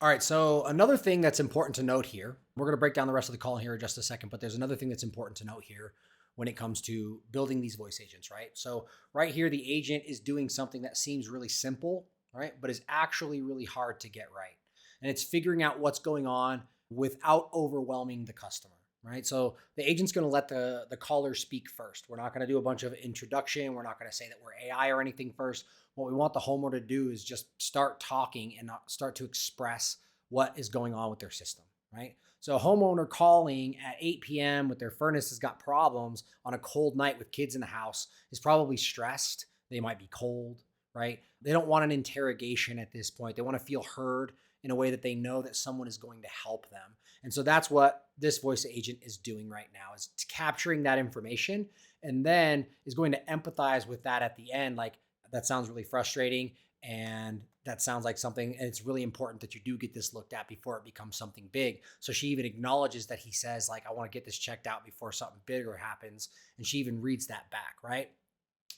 All right. So another thing that's important to note here, we're going to break down the rest of the call here in just a second, but there's another thing that's important to note here when it comes to building these voice agents, right? So right here, the agent is doing something that seems really simple, right? But is actually really hard to get right. And it's figuring out what's going on without overwhelming the customer, right? So the agent's going to let the caller speak first. We're not going to do a bunch of introduction. We're not going to say that we're AI or anything first. What we want the homeowner to do is just start talking and not start to express what is going on with their system, right? So a homeowner calling at 8 p.m. with their furnace has got problems on a cold night with kids in the house is probably stressed. They might be cold, right? They don't want an interrogation at this point. They want to feel heard in a way that they know that someone is going to help them. And so that's what this voice agent is doing right now, is capturing that information and then is going to empathize with that at the end. Like, that sounds really frustrating. And that sounds like something, and it's really important that you do get this looked at before it becomes something big. So she even acknowledges that he says, like, I want to get this checked out before something bigger happens. And she even reads that back, right?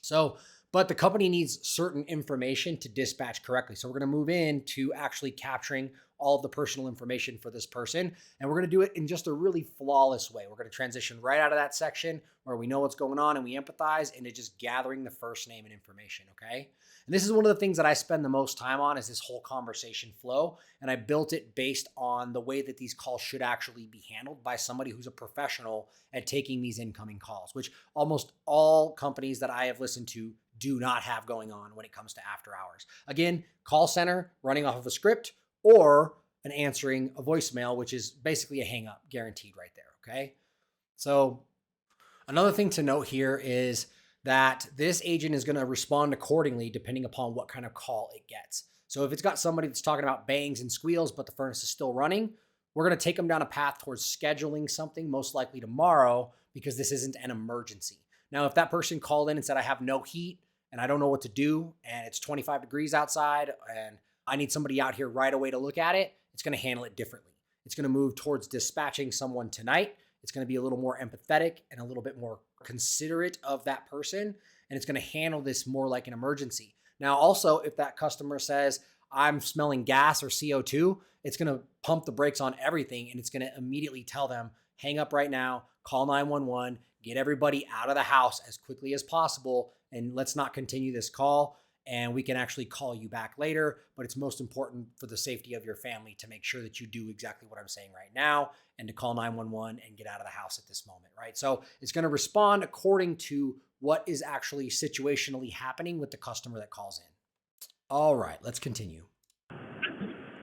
So, but the company needs certain information to dispatch correctly. So we're going to move into actually capturing all of the personal information for this person. And we're going to do it in just a really flawless way. We're going to transition right out of that section where we know what's going on and we empathize into just gathering the first name and information. Okay. And this is one of the things that I spend the most time on, is this whole conversation flow. And I built it based on the way that these calls should actually be handled by somebody who's a professional at taking these incoming calls, which almost all companies that I have listened to do not have going on when it comes to after hours. Again, call center running off of a script or an answering a voicemail, which is basically a hang up guaranteed right there. Okay. So another thing to note here is that this agent is going to respond accordingly depending upon what kind of call it gets. So if it's got somebody that's talking about bangs and squeals, but the furnace is still running, we're going to take them down a path towards scheduling something, most likely tomorrow, because this isn't an emergency. Now, if that person called in and said, I have no heat and I don't know what to do, and it's 25 degrees outside and I need somebody out here right away to look at it, it's going to handle it differently. It's going to move towards dispatching someone tonight. It's going to be a little more empathetic and a little bit more considerate of that person. And it's going to handle this more like an emergency. Now, also, if that customer says, I'm smelling gas or CO2, it's going to pump the brakes on everything. And it's going to immediately tell them, hang up right now, call 911, get everybody out of the house as quickly as possible. And let's not continue this call. And we can actually call you back later. But it's most important for the safety of your family to make sure that you do exactly what I'm saying right now and to call 911 and get out of the house at this moment, right? So it's going to respond according to what is actually situationally happening with the customer that calls in. All right, let's continue.